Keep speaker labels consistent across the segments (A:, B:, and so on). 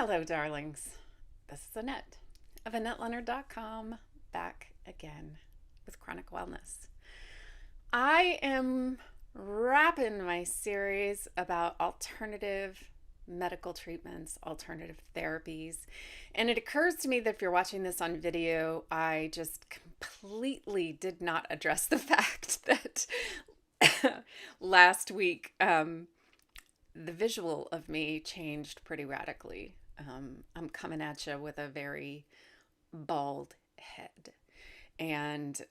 A: Hello, darlings. This is Annette of AnnetteLeonard.com, back again with Chronic Wellness. I am wrapping my series about alternative medical treatments, alternative therapies, and it occurs to me that if you're watching this on video, I just completely did not address the fact that last week the visual of me changed pretty radically. I'm coming at you with a very bald head. And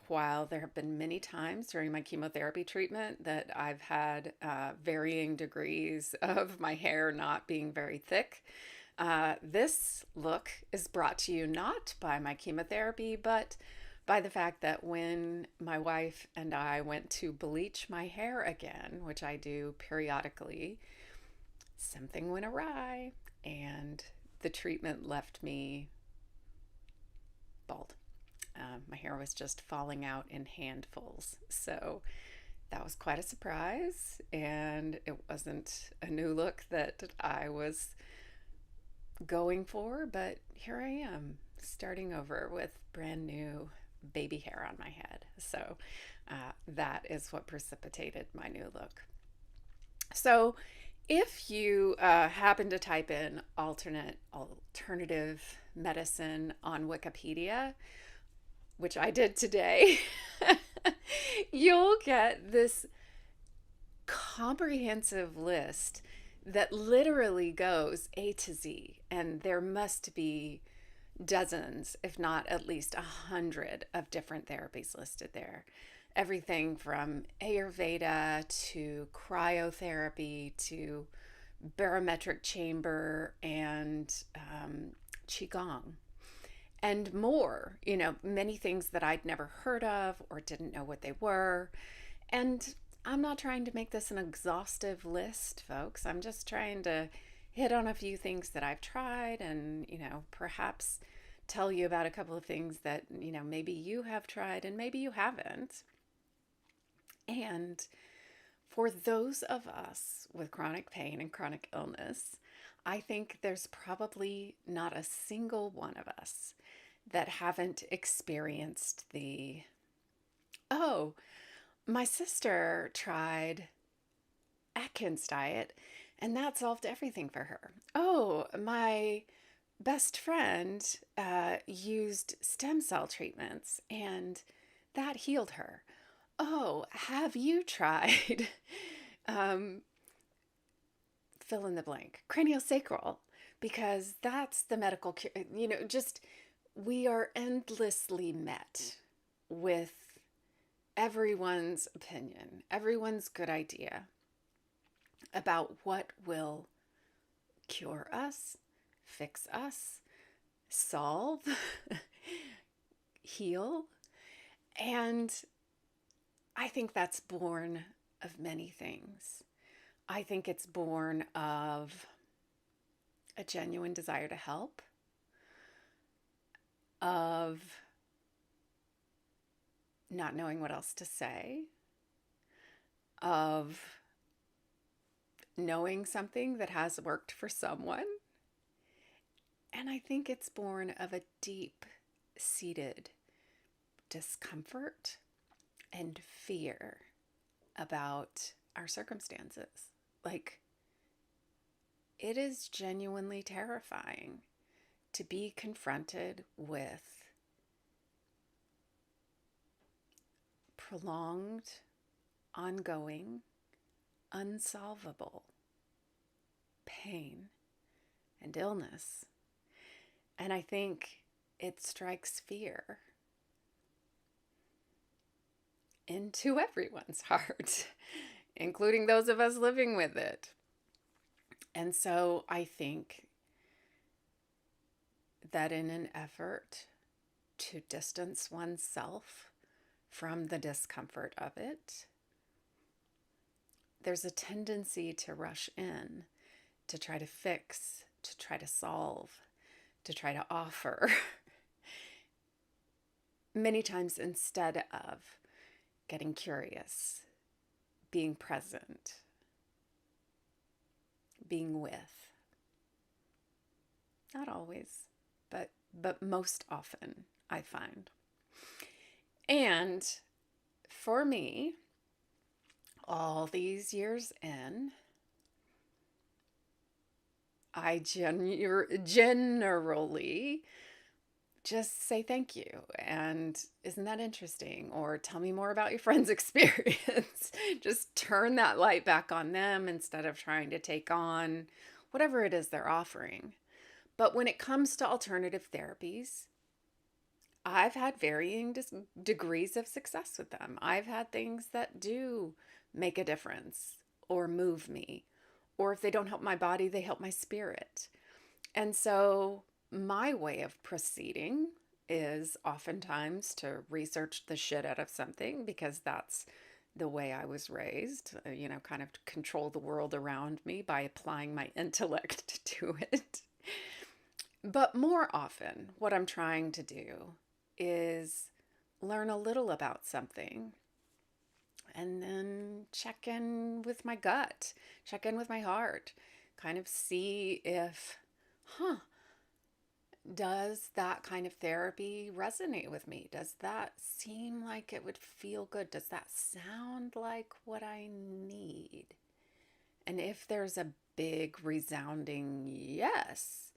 A: while there have been many times during my chemotherapy treatment that I've had varying degrees of my hair not being very thick, this look is brought to you not by my chemotherapy, but by the fact that when my wife and I went to bleach my hair again, which I do periodically, something went awry and the treatment left me bald. My hair was just falling out in handfuls. So that was quite a surprise, and it wasn't a new look that I was going for, but here I am starting over with brand new baby hair on my head. So that is what precipitated my new look. So if you happen to type in alternative medicine on Wikipedia, which I did today, you'll get this comprehensive list that literally goes A to Z, and there must be dozens, if not at least 100 of different therapies listed there. Everything from Ayurveda to cryotherapy to barometric chamber and Qigong and more, many things that I'd never heard of or didn't know what they were. And I'm not trying to make this an exhaustive list, folks. I'm just trying to hit on a few things that I've tried and, perhaps tell you about a couple of things that, maybe you have tried and maybe you haven't. And for those of us with chronic pain and chronic illness, I think there's probably not a single one of us that haven't experienced oh, my sister tried Atkins diet and that solved everything for her. Oh, my best friend used stem cell treatments and that healed her. Oh, have you tried fill in the blank, craniosacral? Because that's the medical cure. We are endlessly met with everyone's opinion, everyone's good idea about what will cure us, fix us, solve, heal. And I think that's born of many things. I think it's born of a genuine desire to help, of not knowing what else to say, of knowing something that has worked for someone. And I think it's born of a deep-seated discomfort and fear about our circumstances. Like, it is genuinely terrifying to be confronted with prolonged, ongoing, unsolvable pain and illness. And I think it strikes fear into everyone's heart, including those of us living with it. And so I think that in an effort to distance oneself from the discomfort of it, there's a tendency to rush in, to try to fix, to try to solve, to try to offer, many times instead of getting curious, being present, being with. Not always, but most often, I find. And for me, all these years in, I generally just say thank you. And isn't that interesting? Or tell me more about your friend's experience. Just turn that light back on them instead of trying to take on whatever it is they're offering. But when it comes to alternative therapies, I've had varying degrees of success with them. I've had things that do make a difference or move me. Or if they don't help my body, they help my spirit. And so my way of proceeding is oftentimes to research the shit out of something because that's the way I was raised, kind of control the world around me by applying my intellect to it. But more often, what I'm trying to do is learn a little about something and then check in with my gut, check in with my heart, kind of see if, does that kind of therapy resonate with me? Does that seem like it would feel good? Does that sound like what I need? And if there's a big resounding yes,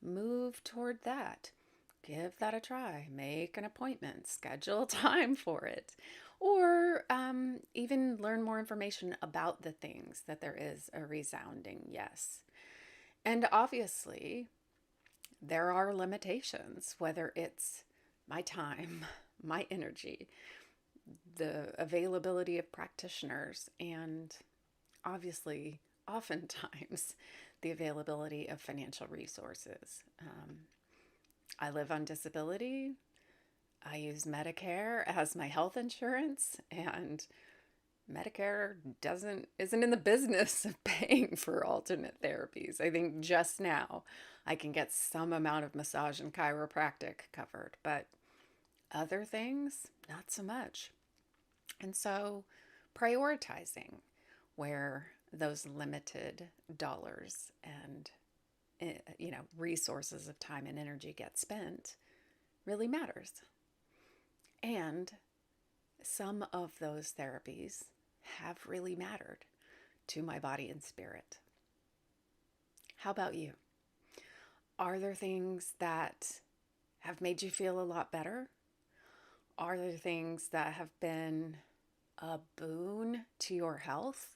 A: move toward that. Give that a try. Make an appointment. Schedule time for it. Or even learn more information about the things that there is a resounding yes. And obviously, there are limitations, whether it's my time, my energy, the availability of practitioners, and obviously, oftentimes, the availability of financial resources. I live on disability. I use Medicare as my health insurance, and Medicare isn't in the business of paying for alternate therapies. I think just now I can get some amount of massage and chiropractic covered, but other things, not so much. And so prioritizing where those limited dollars and resources of time and energy get spent really matters. And some of those therapies have really mattered to my body and spirit. How about you? Are there things that have made you feel a lot better? Are there things that have been a boon to your health,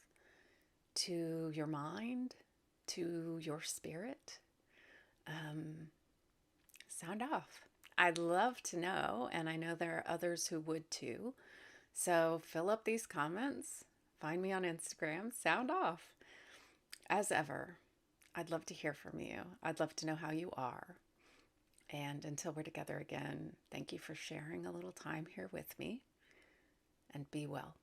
A: to your mind, to your spirit? Sound off. I'd love to know, and I know there are others who would too. So fill up these comments, find me on Instagram, sound off. As ever, I'd love to hear from you. I'd love to know how you are. And until we're together again, thank you for sharing a little time here with me, and be well.